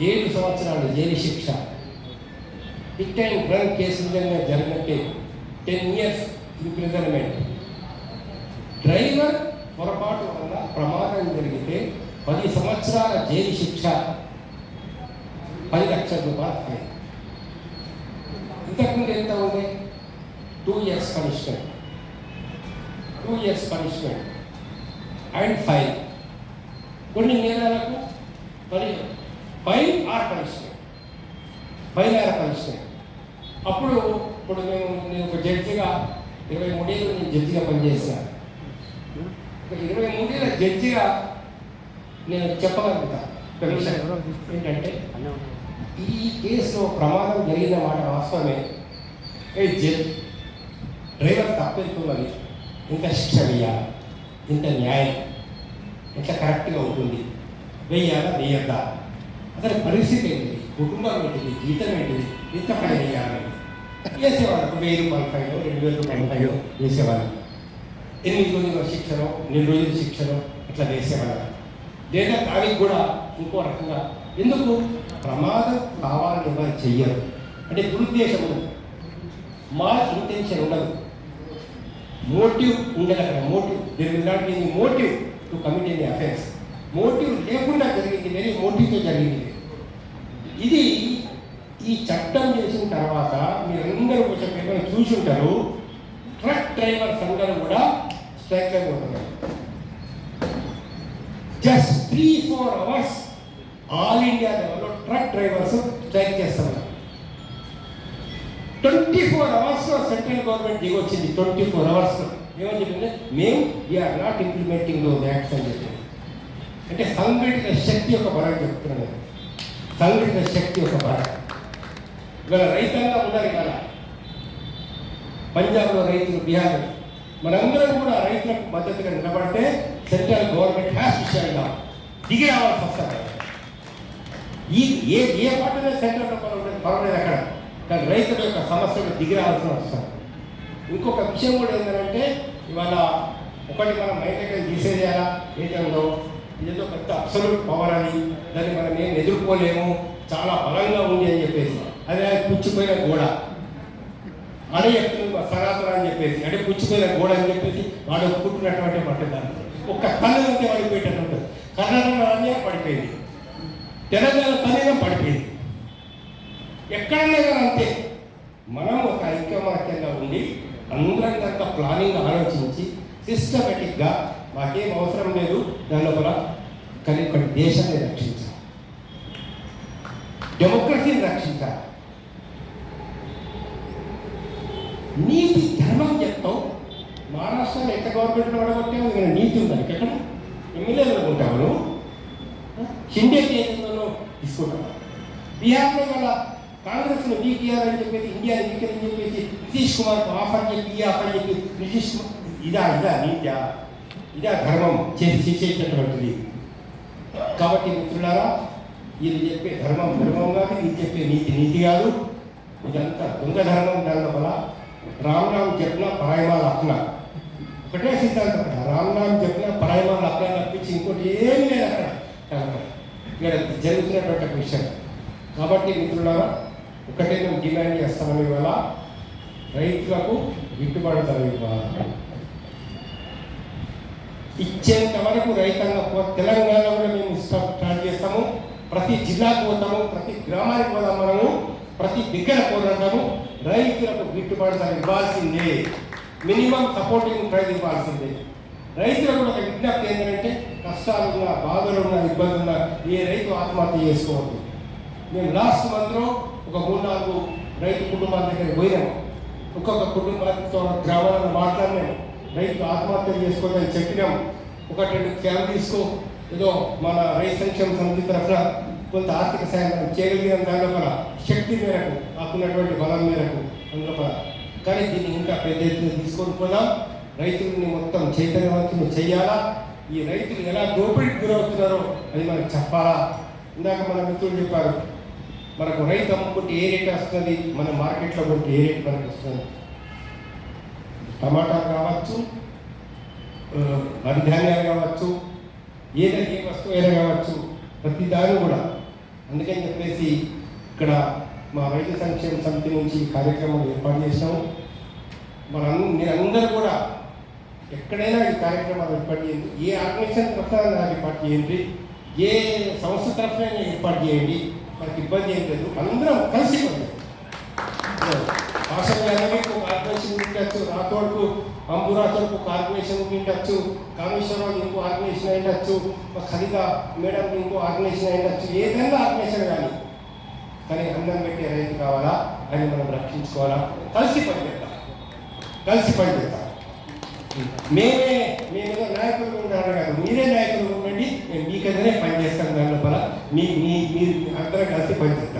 7 సంవత్సరాలు జైలు శిక్ష. Hit and run case విధంగా జరిగినట్టే 10 years ఇంప్రిజన్మెంట్. డ్రైవర్ పొరపాటు వల్ల ప్రమాదం జరిగితే 10 సంవత్సరాల జైలు శిక్ష, 10 లక్షల రూపాయల ఫైన్. ఇంతకుముందు ఎంత ఉంది? 2 years punishment, 2 years punishment and fine. కొన్ని నేరాలకు fine or punishment, fine or punishment. ఇప్పుడు నేను ఒక జడ్జిగా 23 ఏళ్ళు నేను జడ్జిగా పనిచేశాను. ఒక 23 ఏళ్ళ జడ్జిగా నేను చెప్పగలుగుతాను ఒక విషయం ఏంటంటే, ఈ కేసులో ప్రమాదం జరిగిన మాట వాస్తవమే. డ్రైవర్ తప్పెళ్తున్నది, ఇంత శిక్ష వేయాలి, ఇంత న్యాయం, ఎట్లా కరెక్ట్గా ఉంటుంది, వేయాలా వేయద్దా, అతని పరిస్థితి ఏంటిది, కుటుంబం ఏంటిది, జీతం ఏంటిది, ఎంత పని వేయాలి వేసేవాళ్ళకు 1000 రూపాయల ఫైన్, 2000 రూపాయల ఫైన్ వేసేవాళ్ళు. 8 రోజుల శిక్షను, 4 రోజుల శిక్షను ఇట్లా వేసేవాళ్ళు. లేదా దానికి కూడా ఇంకో రకంగా, ఎందుకు ప్రమాదం కావాలని ఎవరు చెయ్యరు అంటే దురుద్దేశం ఉండదు, మా ఇంటెన్షన్ ఉండదు, మోటివ్ ఉండదు. అక్కడ motive, there will not be any motive to commit any offence. Motive లేకుండా జరిగింది, వేరే మోటివ్తో జరిగింది. ఇది ఈ చట్టం చేసిన తర్వాత మీరందరూ కొంచెం పేపర్ చూసి ఉంటారు, ట్రక్ డ్రైవర్స్ అందరూ కూడా స్ట్రైక్లో పోతున్నారు. జస్ట్ 3-4 hours ఆల్ ఇండియా లెవెల్లో ట్రక్ డ్రైవర్స్ స్ట్రైక్ చేస్తున్నారు. 24 hours సెంట్రల్ గవర్నమెంట్ దిగొచ్చింది. 24 hours ఏమని చెప్పింది, మేము we are not implementing those acts అని చెప్పింది. అంటే సంఘటిత శక్తి యొక్క బలం చెప్తున్నాను, సంఘటిత శక్తి యొక్క బలం. ఇవాళ రైతాంగా ఉన్నారు, ఇవాళ పంజాబ్లో రైతులు, బీహార్, మనందరం కూడా రైతులకు మద్దతుగా నిలబడితే central government has to shut down, దిగి రావాల్సి వస్తారు. ఏ పాటనే సెంట్రల్ పర్వాలేదు అక్కడ, కానీ రైతుల యొక్క సమస్యలు దిగి రావాల్సిన వస్తారు. ఇంకొక విషయం కూడా ఏంటంటే, ఇవాళ ఒకటి మనం మైండ్కి తీసేయాలా ఏదో ఇదేదో పెద్ద అబ్సల్యూట్ పవర్ అని, దాన్ని మనం ఏం ఎదుర్కోలేము, చాలా బలంగా ఉంది అని చెప్పేసి, అదే పుచ్చిపోయిన గోడ అడే చెప్తుంది సనాతన అని చెప్పేసి, అంటే పుచ్చిపోయిన గోడ అని చెప్పేసి వాడు పుట్టినటువంటి పట్టదాన్ని ఒక్క కళ్ళు అంతే పడిపోయేటట్టు. కర్ణాటక రాజ్యం పడిపోయింది, తెలంగాణ తనీయం పడిపోయింది, ఎక్కడన్నా కానీ అంతే. మనం ఒక ఐక్యమత్యంగా ఉండి అందరం కనుక ప్లానింగ్ ఆలోచించి సిస్టమేటిక్గా మాకేం అవసరం లేదు, దాని లోపల కానీ ఒకటి దేశాన్ని రక్షించాలి, డెమోక్రసీని రక్షించాలి, నీతి ధర్మం చెప్తాం. మహారాష్ట్రలో ఎంత గవర్నమెంట్ పడగొట్టావు, ఇక్కడ నీతి ఉందని ఎక్కడ ఎమ్మెల్యేలు ఉంటావు, షిండేకి ఏదో తీసుకుంటావు. బీహార్లో వల్ల కాంగ్రెస్ను వీక్ చేయాలని చెప్పేసి, ఇండియా వీక్ అని చెప్పేసి నితీష్ కుమార్కు ఆఫర్ చెప్పి ఈ ఆఫర్ చెప్పి నితీష్ కుమార్ ఇదా నీత్యా, ఇదా ధర్మం చేసేటటువంటిది. కాబట్టి మిత్రులారా, ఇది చెప్పే ధర్మం ధర్మం కాదు, ఇది చెప్పే నీతి నీతి కాదు, ఇదంతా దొంగ ధర్మం. దాని వల్ల రామ్ చెప్పిన పరాయమాల అప్న ఒకటే సిద్ధాంతం, రామ్ చెప్పిన పరాయమాల అప్న తప్పించి ఇంకోటి ఏమీ లేదు అక్కడ. ఇక్కడ జరుగుతున్నటువంటి విషయం. కాబట్టి మిత్రులారా, ఒకటే మేము డిమాండ్ చేస్తామని, ఇవాళ రైతులకు గిట్టుబాటు ధర ఇవ్వాలి. ఇచ్చేంత వరకు రైతాంగం తెలంగాణ కూడా మేము స్టార్ట్ చేస్తాము, ప్రతి జిల్లాకు పోతాము, ప్రతి గ్రామానికి పోదాం, మనము ప్రతి దగ్గర పోరాడతాము. రైతులకు గిట్టుబాటు ధర ఇవ్వాల్సిందే, మినిమం సపోర్టింగ్ ప్రైస్ ఇవ్వాల్సిందే. రైతులకు కూడా ఒక విజ్ఞప్తి ఏంటంటే, కష్టాలున్నా, బాధలున్నా, ఇబ్బందులున్నా ఏ రైతు ఆత్మహత్య చేసుకోవద్దు. మేము లాస్ట్ మంత్లో ఒక 3-4 రైతు కుటుంబాల దగ్గరికి పోయినాము, ఒక్కొక్క కుటుంబాలతో గ్రామాలను మాట్లాడినాము, రైతు ఆత్మహత్య చేసుకోవాలని చెప్పినాము. 1-2 ఫ్యామిలీస్కు ఏదో మన రైతు సంక్షేమ సమితి తరఫున కొంత ఆర్థిక సాయం మనం చేయగలిగిన దానిలో శక్తి మేరకు, మాకున్నటువంటి బలం మేరకు అందులో. కానీ దీన్ని ఇంకా పెద్ద ఎత్తున తీసుకొని పోదాం, రైతులని మొత్తం చైతన్యవంతులు చేయాలా. ఈ రైతులు ఎలా దోపిడీకి గురవుతున్నారో అది మనకు చెప్పాలా. ఇందాక మన మిత్రులు చెప్పారు, మనకు రైతు అమ్ముకుంటే ఏ రేట్ వస్తుంది, మన మార్కెట్లో కొంటే ఏ రేట్ మనకు వస్తుంది. టమాటాలు కావచ్చు, వరి ధాన్యాలు కావచ్చు, ఏ వస్తువు అయినా కావచ్చు, ప్రతి దాని కూడా అందుకని చెప్పేసి ఇక్కడ మా వైద్య సంక్షేమ సమితి నుంచి ఈ కార్యక్రమం ఏర్పాటు చేసినాము. మీరందరూ కూడా ఎక్కడైనా ఈ కార్యక్రమాలు ఏర్పాటు చేయండి, ఏ ఆర్గనైజేషన్ తరఫున ఏర్పాటు చేయండి, ఏ సంస్థ తరఫున ఏర్పాటు చేయండి, మనకి ఇబ్బంది ఏం లేదు. అందరం కలిసి పని భాషకు ఒక ఆర్గనైజేషన్ ఉండొచ్చు, రాతోడుకు అంబురాతోడుకు ఒక ఆర్గనైజేషన్ ఉండొచ్చు, కామేశ్వరరావు ఇంకో ఆర్గనైజేషన్ అయ్యొచ్చు, ఖలిగా మేడం ఇంకో ఆర్గనైజేషన్ అయ్యొచ్చు, ఏదైనా ఆర్గనైజేషన్ కానీ అన్నం పెట్టే రైతు కావాలా, అని మనం రక్షించుకోవాలా, కలిసి పనిచేద్దాం. మేమేదో నాయకులు ఉన్నారు కాదు, మీరే నాయకులు ఉండండి, మేము మీకైతేనే పనిచేస్తాం. దాని లోపల మీరు అందరం కలిసి పనిచేస్తాం.